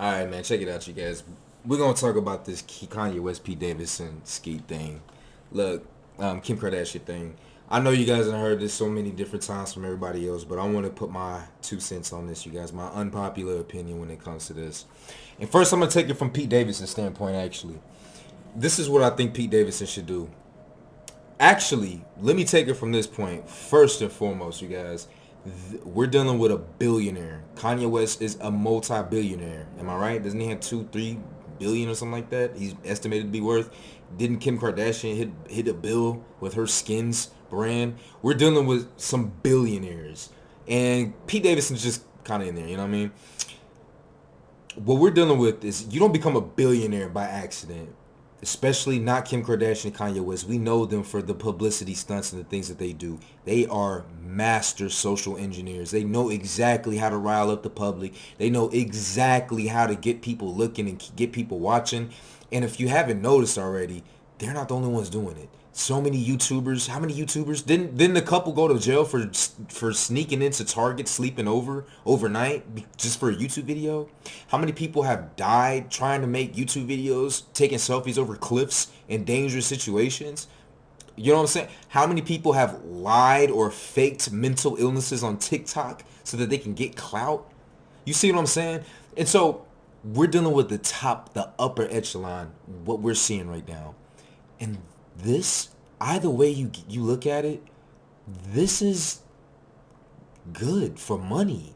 All right, man. Check it out, you guys. We're gonna talk about this Kanye West, Pete Davidson, Skete thing. Look, Kim Kardashian thing. I know you guys have heard this so many different times from everybody else, but I want to put my 2 cents on this, you guys. My unpopular opinion when it comes to this. And first, I'm gonna take it from Pete Davidson's standpoint. Actually, this is what I think Pete Davidson should do. Actually, let me take it from this point. First and foremost, you guys, we're dealing with a billionaire. Kanye West is a multi-billionaire. Am I right? Doesn't he have 2, 3 billion or something like that? He's estimated to be worth. Didn't Kim Kardashian hit a bill with her Skins brand? We're dealing with some billionaires, and Pete Davidson's just kind of in there. You know what I mean? What we're dealing with is you don't become a billionaire by accident, especially not Kim Kardashian and Kanye West. We know them for the publicity stunts and the things that they do. They are master social engineers. They know exactly how to rile up the public. They know exactly how to get people looking and get people watching. And if you haven't noticed already, they're not the only ones doing it. So many YouTubers. How many YouTubers didn't the couple go to jail for sneaking into Target, sleeping overnight just for a YouTube video? How many people have died trying to make YouTube videos, taking selfies over cliffs in dangerous situations? You know what I'm saying? How many people have lied or faked mental illnesses on TikTok so that they can get clout? You see what I'm saying? And so we're dealing with the upper echelon, what we're seeing right now. And this, either way you look at it, this is good for money.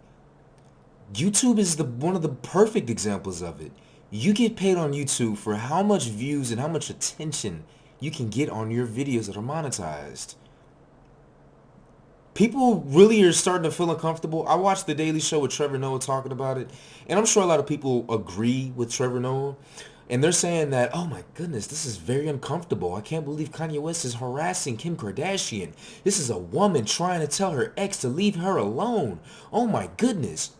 YouTube is the one of the perfect examples of it. You get paid on YouTube for how much views and how much attention you can get on your videos that are monetized. People really are starting to feel uncomfortable. I watched The Daily Show with Trevor Noah talking about it, and I'm sure a lot of people agree with Trevor Noah. And they're saying that, oh my goodness, this is very uncomfortable. I can't believe Kanye West is harassing Kim Kardashian. This is a woman trying to tell her ex to leave her alone. Oh my goodness.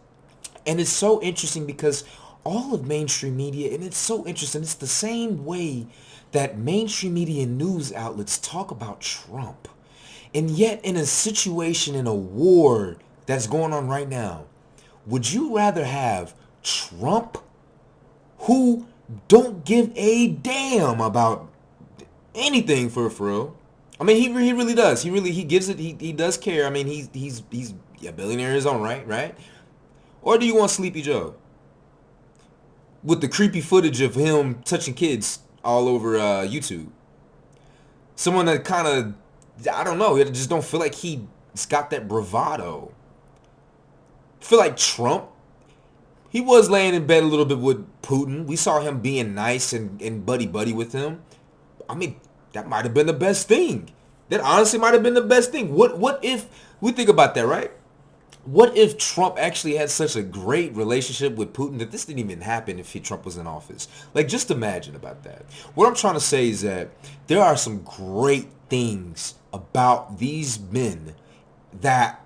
And it's so interesting because all of mainstream media, and it's so interesting, it's the same way that mainstream media and news outlets talk about Trump. And yet in a situation, in a war that's going on right now, would you rather have Trump, who don't give a damn about anything for real? I mean, he really does. He gives it. He does care. I mean, he's a billionaire in his own right? Or do you want Sleepy Joe with the creepy footage of him touching kids all over YouTube? Someone that kind of, I don't know, I just don't feel like he's got that bravado. I feel like Trump, he was laying in bed a little bit with Putin. We saw him being nice and buddy with him. I mean, that might have been the best thing. That honestly might have been the best thing. What if we think about that, right? What if Trump actually had such a great relationship with Putin that this didn't even happen if Trump was in office? Like, just imagine about that. What I'm trying to say is that there are some great things about these men that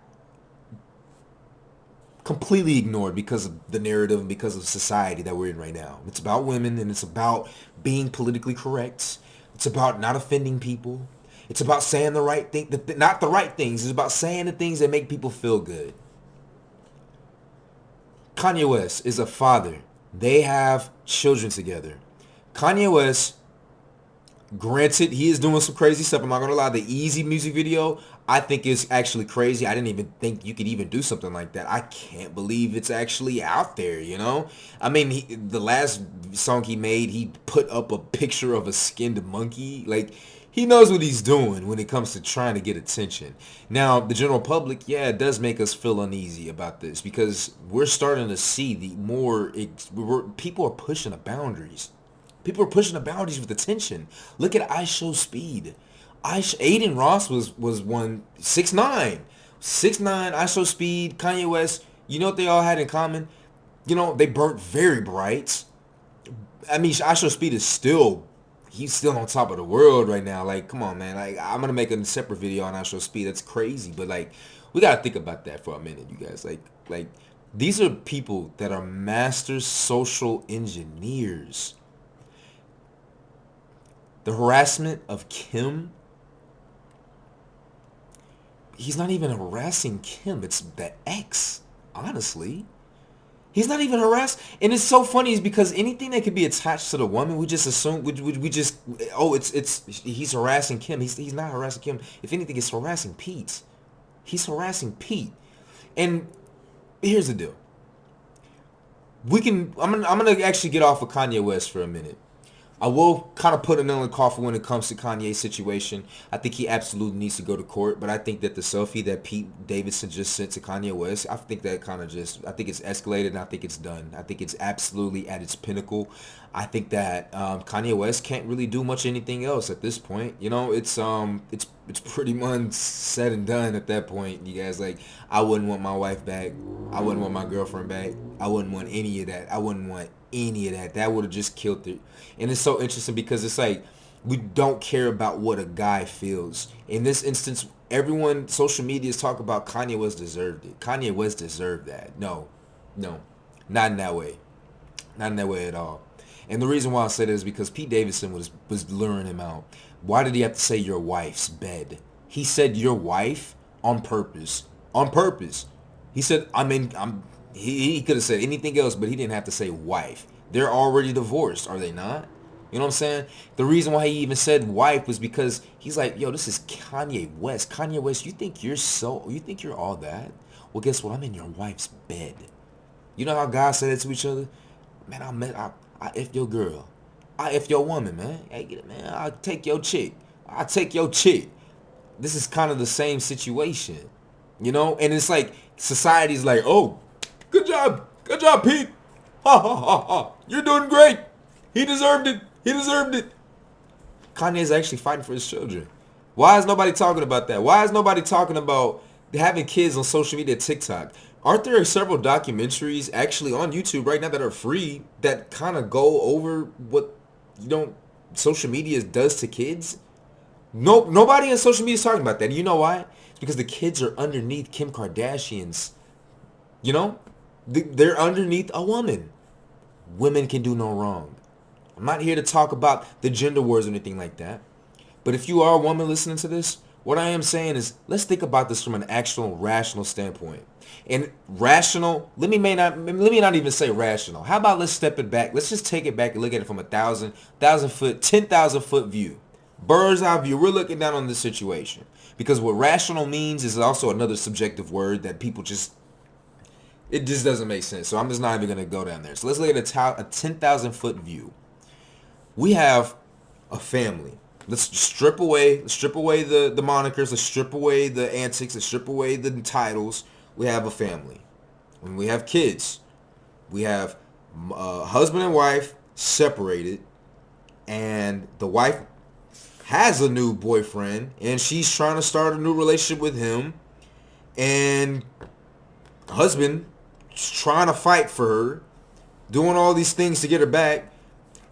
completely ignored because of the narrative and because of society that we're in right now. It's about women, and it's about being politically correct. It's about not offending people. It's about saying the right thing, not the right things. It's about saying the things that make people feel good. Kanye West is a father. They have children together. Kanye West, granted, he is doing some crazy stuff. I'm not going to lie. The Easy music video, I think is actually crazy. I didn't even think you could even do something like that. I can't believe it's actually out there, you know? I mean, the last song he made, he put up a picture of a skinned monkey. Like, he knows what he's doing when it comes to trying to get attention. Now, the general public, yeah, it does make us feel uneasy about this because we're starting to see people are pushing the boundaries. People are pushing the boundaries with attention. Look at I Show Speed. Aiden Ross was 6'9". 6'9", I Show Speed, Kanye West. You know what they all had in common? You know, they burnt very bright. I mean, I Show Speed is he's still on top of the world right now. Like, come on, man. Like, I'm gonna make a separate video on I Show Speed. That's crazy, but like, we gotta think about that for a minute, you guys. Like these are people that are master social engineers. The harassment of Kim, he's not even harassing Kim. It's the ex, honestly. He's not even harassed, and it's so funny is because anything that could be attached to the woman, we just assume we just it's he's harassing Kim. He's not harassing Kim. If anything, it's harassing Pete. He's harassing Pete. And here's the deal. I'm gonna actually get off of Kanye West for a minute. I will kind of put a nail in the coffin when it comes to Kanye's situation. I think he absolutely needs to go to court, but I think that the selfie that Pete Davidson just sent to Kanye West, I think that I think it's escalated and I think it's done. I think it's absolutely at its pinnacle. I think that Kanye West can't really do much anything else at this point. You know, it's pretty much said and done at that point. You guys, like, I wouldn't want my wife back. I wouldn't want my girlfriend back. I wouldn't want any of that. I wouldn't want any of that. That would have just killed it. And it's so interesting because it's like we don't care about what a guy feels. In this instance, everyone, social media is talking about Kanye West deserved it. Kanye West deserved that. No, not in that way. Not in that way at all. And the reason why I say that is because Pete Davidson was luring him out. Why did he have to say your wife's bed? He said your wife on purpose. On purpose. He said, he could have said anything else, but he didn't have to say wife. They're already divorced, are they not? You know what I'm saying? The reason why he even said wife was because he's like, yo, this is Kanye West. Kanye West, you think you're all that? Well, guess what? I'm in your wife's bed. You know how guys say that to each other? Man, I if your girl. I if your woman, man. Hey, man, I'll take your chick. I'll take your chick. This is kind of the same situation. You know? And it's like society's like, oh, good job, Pete. Ha ha ha ha. You're doing great. He deserved it. He deserved it. Kanye's actually fighting for his children. Why is nobody talking about that? Why is nobody talking about having kids on social media, TikTok? Aren't there several documentaries actually on YouTube right now that are free that kind of go over what, social media does to kids? Nobody on social media is talking about that. You know why? It's because the kids are underneath Kim Kardashian's. You know? They're underneath a woman. Women can do no wrong. I'm not here to talk about the gender wars or anything like that. But if you are a woman listening to this, what I am saying is let's think about this from an actual rational standpoint. And rational, let me not even say rational. How about let's step it back. Let's just take it back and look at it from 1,000 foot, 10,000 foot view. Bird's eye view. We're looking down on this situation. Because what rational means is also another subjective word that people it just doesn't make sense. So I'm just not even going to go down there. So let's look at a 10,000 foot view. We have a family. Let's strip away the monikers. Let's strip away the antics. Let's strip away the titles. We have a family. When we have kids, we have husband and wife separated, and the wife has a new boyfriend, and she's trying to start a new relationship with him, and husband trying to fight for her, doing all these things to get her back.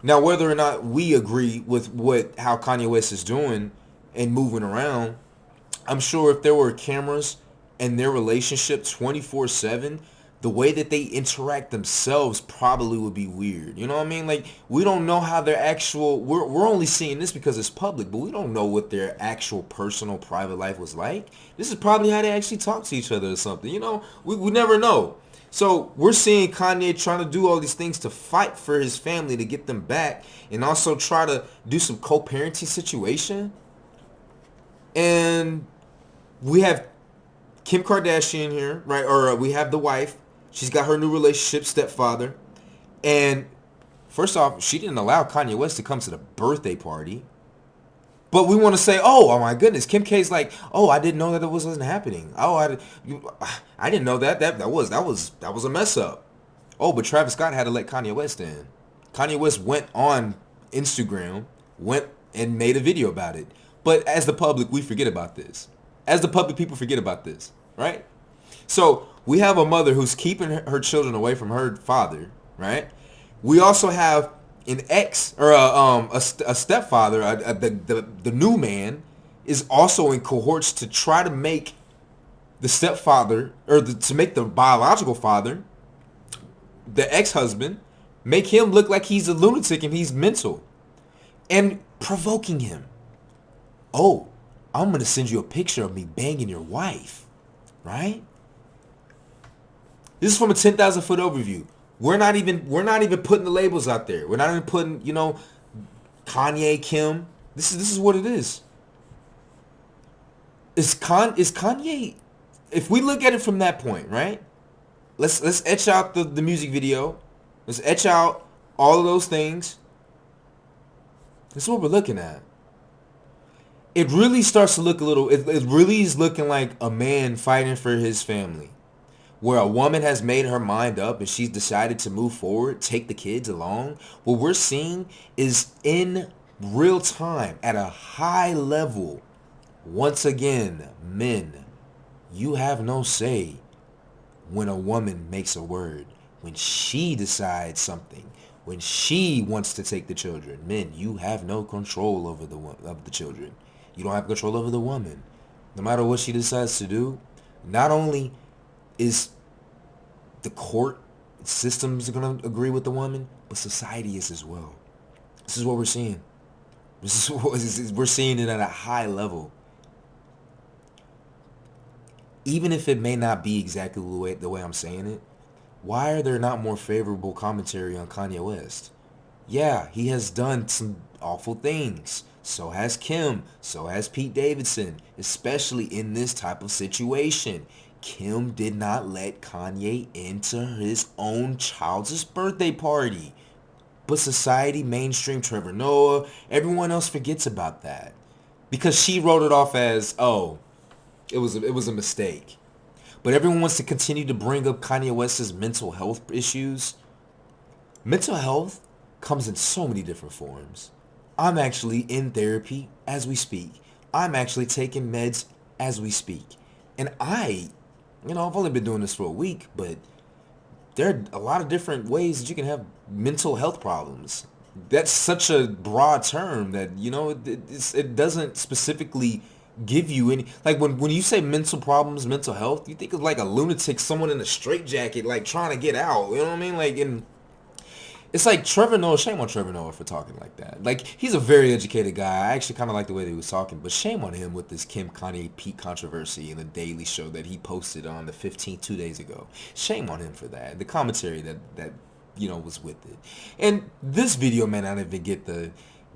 Now, whether or not we agree with how Kanye West is doing and moving around, I'm sure if there were cameras in their relationship 24/7, the way that they interact themselves probably would be weird. You know what I mean? Like, we don't know how their actual, we're only seeing this because it's public, but we don't know what their actual personal private life was like. This is probably how they actually talk to each other or something. You know, we never know. So we're seeing Kanye trying to do all these things to fight for his family, to get them back, and also try to do some co-parenting situation. And we have Kim Kardashian here, right? Or we have the wife. She's got her new relationship, stepfather. And first off, she didn't allow Kanye West to come to the birthday party. But we want to say, oh my goodness, Kim K's like, oh, I didn't know that it wasn't happening. Oh, I didn't know that was a mess up. Oh, but Travis Scott had to let Kanye West in. Kanye West went on Instagram, went and made a video about it. But as the public, we forget about this. As the public, people forget about this, right? So we have a mother who's keeping her children away from her father, right? We also have an ex or a stepfather. The new man is also in cohorts to try to make the stepfather to make the biological father, the ex-husband, make him look like he's a lunatic and he's mental, and provoking him. Oh, I'm going to send you a picture of me banging your wife, right? This is from a 10,000 foot overview. We're not even putting the labels out there. We're not even putting, Kanye, Kim. This is what it is. Is Kanye, if we look at it from that point, right? Let's etch out the music video. Let's etch out all of those things. This is what we're looking at. It really starts to look a little, it really is looking like a man fighting for his family. Where a woman has made her mind up and she's decided to move forward, take the kids along. What we're seeing is in real time, at a high level, once again, men, you have no say when a woman makes a word. When she decides something, when she wants to take the children, men, you have no control over the children. You don't have control over the woman. No matter what she decides to do, not only is the court systems going to agree with the woman, but society is as well. This is what we're seeing. We're seeing it at a high level. Even if it may not be exactly the way I'm saying it, why are there not more favorable commentary on Kanye West? Yeah, he has done some awful things. So has Kim. So has Pete Davidson, especially in this type of situation. Kim did not let Kanye into his own child's birthday party. But society, mainstream, Trevor Noah, everyone else forgets about that. Because she wrote it off as, oh, it was a mistake. But everyone wants to continue to bring up Kanye West's mental health issues. Mental health comes in so many different forms. I'm actually in therapy as we speak. I'm actually taking meds as we speak. And I've only been doing this for a week, but there are a lot of different ways that you can have mental health problems. That's such a broad term that, it doesn't specifically give you any, like when you say mental problems, mental health, you think of like a lunatic, someone in a straitjacket, like trying to get out. You know what I mean? Like, it's like Trevor Noah, shame on Trevor Noah for talking like that. Like, he's a very educated guy. I actually kind of like the way that he was talking, but shame on him with this Kim Kanye Pete controversy in the Daily Show that he posted on the 15th 2 days ago. Shame on him for that. The commentary that was with it. And this video may not even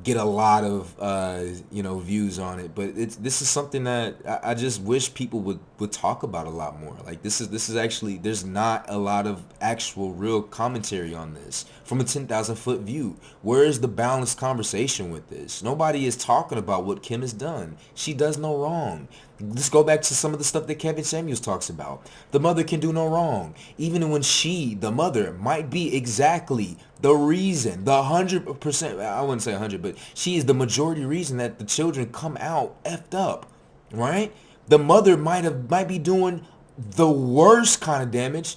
get a lot of views on it, but this is something that I just wish people would talk about a lot more. Like, this is actually, there's not a lot of actual real commentary on this from a 10,000 foot view. Where is the balanced conversation with this? Nobody is talking about what Kim has done. She does no wrong. Let's go back to some of the stuff that Kevin Samuels talks about. The mother can do no wrong. Even when the mother, might be exactly the reason, the 100%, I wouldn't say 100, but she is the majority reason that the children come out effed up, right? The mother might be doing the worst kind of damage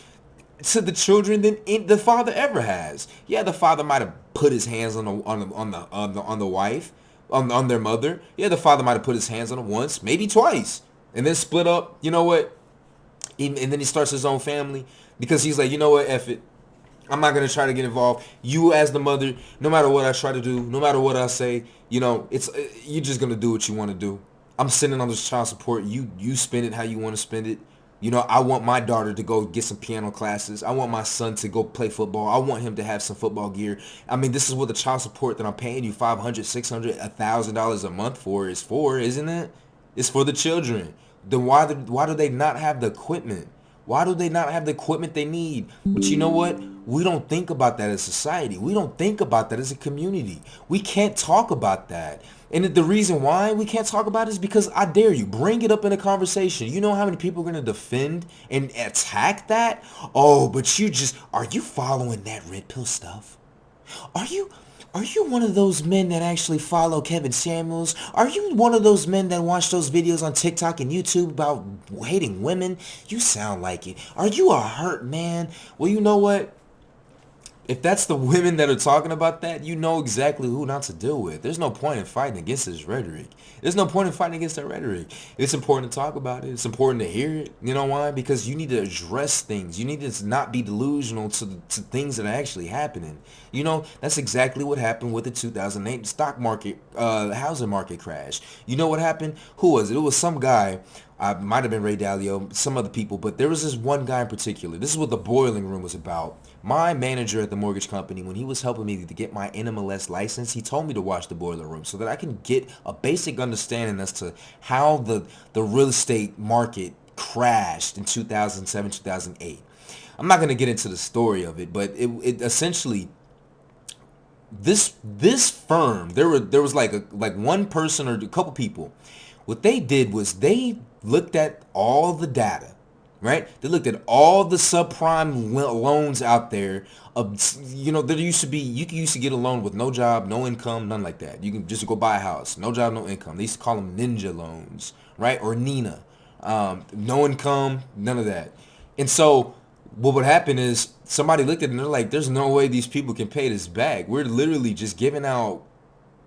to the children than the father ever has. Yeah, the father might have put his hands on the wife, on their mother. Yeah, the father might have put his hands on her once, maybe twice, and then split up. You know what? And then he starts his own family because he's like, you know what, F it. I'm not going to try to get involved. You as the mother, no matter what I try to do, no matter what I say, you're just going to do what you want to do. I'm sending on this child support. You spend it how you want to spend it. I want my daughter to go get some piano classes. I want my son to go play football. I want him to have some football gear. I mean, this is what the child support that I'm paying you $500, $600, $1,000 a month is for, isn't it? It's for the children. Then why do they not have the equipment? Why do they not have the equipment they need? But you know what? We don't think about that as society. We don't think about that as a community. We can't talk about that. And the reason why we can't talk about it is because, I dare you, bring it up in a conversation. You know how many people are going to defend and attack that? Oh, but are you following that red pill stuff? Are you one of those men that actually follow Kevin Samuels? Are you one of those men that watch those videos on TikTok and YouTube about hating women? You sound like it. Are you a hurt man? Well, you know what? If that's the women that are talking about that, you know exactly who not to deal with. There's no point in fighting against this rhetoric. There's no point in fighting against that rhetoric. It's important to talk about it. It's important to hear it. You know why? Because you need to address things. You need to not be delusional to things that are actually happening. That's exactly what happened with the 2008 stock market, housing market crash. You know what happened? Who was it? It was some guy. Might have been Ray Dalio, some other people, but there was this one guy in particular. This is what the boiling room was about. My manager at the mortgage company, when he was helping me to get my NMLS license, he told me to watch the boiler room so that I can get a basic understanding as to how the real estate market crashed in 2007, 2008. I'm not going to get into the story of it, but it essentially, this firm, there was like one person or a couple people. What they did was they looked at all the data, right? They looked at all the subprime loans out there. There used to be, you used to get a loan with no job, no income, none like that. You can just go buy a house, no job, no income. They used to call them ninja loans, right? Or Nina, no income, none of that. And so what would happen is somebody looked at it and they're like, there's no way these people can pay this back. We're literally just giving out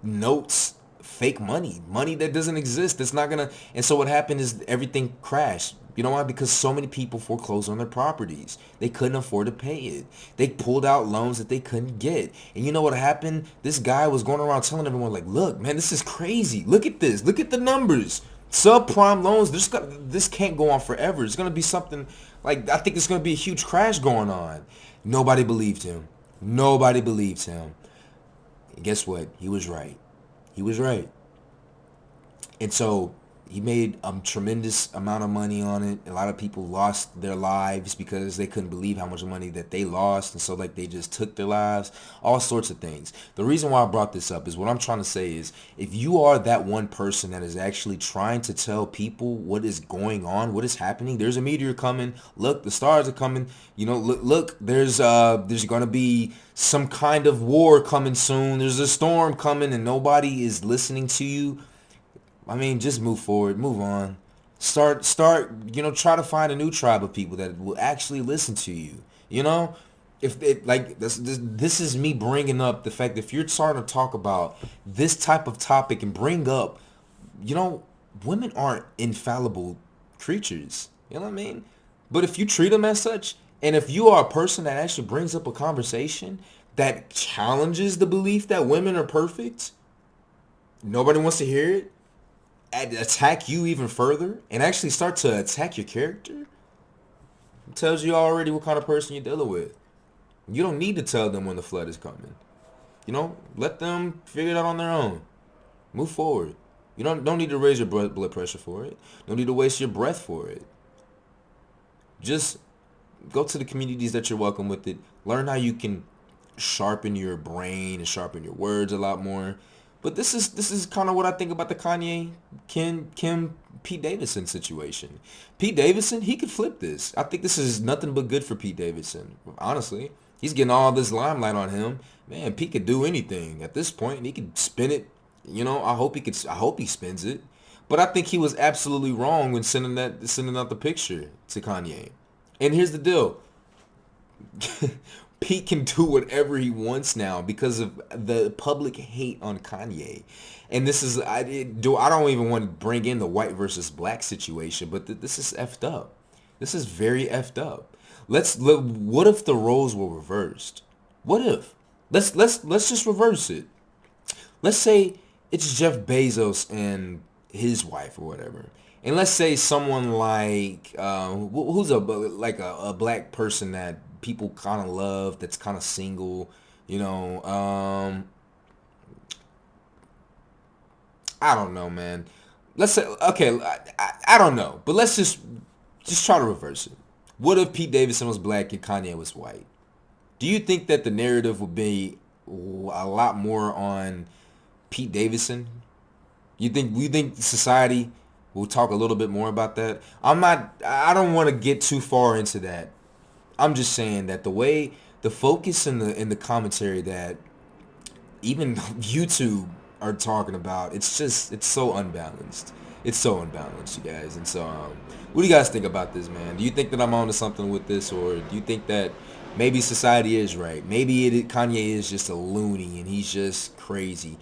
notes, fake money that doesn't exist. That's not gonna. And so what happened is everything crashed. You know why? Because so many people foreclosed on their properties. They couldn't afford to pay it. They pulled out loans that they couldn't get. And you know what happened? This guy was going around telling everyone like, look, man, this is crazy. Look at this. Look at the numbers. Subprime loans, this can't go on forever. It's going to be something like, I think it's going to be a huge crash going on. Nobody believed him. Nobody believed him. And guess what? He was right. He was right. And so he made a tremendous amount of money on it. A lot of people lost their lives because they couldn't believe how much money that they lost. And so like they just took their lives, all sorts of things. The reason why I brought this up is what I'm trying to say is if you are that one person that is actually trying to tell people what is going on, what is happening, there's a meteor coming. Look, the stars are coming. Look, there's going to be some kind of war coming soon. There's a storm coming and nobody is listening to you. I mean, just move forward, move on. Start, try to find a new tribe of people that will actually listen to you. If it like this is me bringing up the fact that if you're starting to talk about this type of topic and bring up, women aren't infallible creatures. You know what I mean? But if you treat them as such, and if you are a person that actually brings up a conversation that challenges the belief that women are perfect, nobody wants to hear it. Attack you even further and actually start to attack your character, it tells you already what kind of person you're dealing with. You don't need to tell them when the flood is coming. Let them figure it out on their own. Move forward. You don't need to raise your blood pressure for it. Don't need to waste your breath for it. Just go to the communities that you're welcome with it. Learn how you can sharpen your brain and sharpen your words a lot more. But this is kind of what I think about the Kanye, Kim, Pete Davidson situation. Pete Davidson, he could flip this. I think this is nothing but good for Pete Davidson. Honestly, he's getting all this limelight on him. Man, Pete could do anything at this point. He could spin it. I hope he spins it. But I think he was absolutely wrong when sending out the picture to Kanye. And here's the deal. Pete can do whatever he wants now because of the public hate on Kanye. And this is, I don't even want to bring in the white versus black situation, but this is effed up. This is very effed up. What if the roles were reversed? What if? Let's just reverse it. Let's say it's Jeff Bezos and his wife or whatever. And let's say someone like, who's a black person that people kind of love, that's kind of single, I don't know, man. Let's say, okay, I don't know, but let's just try to reverse it. What if Pete Davidson was black and Kanye was white? Do you think that the narrative would be a lot more on Pete Davidson? You think society will talk a little bit more about that? I don't want to get too far into that. I'm just saying that the focus in the commentary that even YouTube are talking about, it's so unbalanced. It's so unbalanced, you guys. And so, what do you guys think about this, man? Do you think that I'm onto something with this, or do you think that maybe society is right? Maybe Kanye is just a loony and he's just crazy.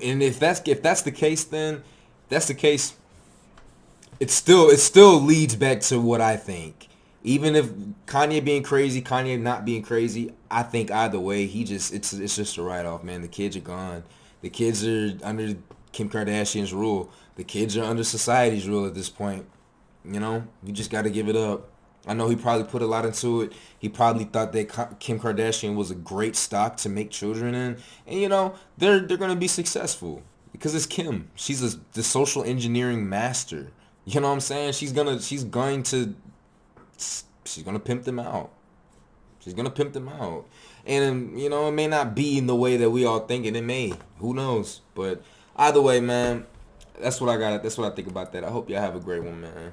And if that's the case, then that's the case. It still leads back to what I think. Even if Kanye being crazy, Kanye not being crazy, I think either way, it's just a write-off, man. The kids are gone. The kids are under Kim Kardashian's rule. The kids are under society's rule at this point. You just got to give it up. I know he probably put a lot into it. He probably thought that Kim Kardashian was a great stock to make children in, and they're gonna be successful because it's Kim. She's the social engineering master. You know what I'm saying? She's gonna pimp them out. She's gonna pimp them out, and it may not be in the way that we all think it. It may. Who knows? But either way, man, that's what I got. That's what I think about that. I hope y'all have a great one, man.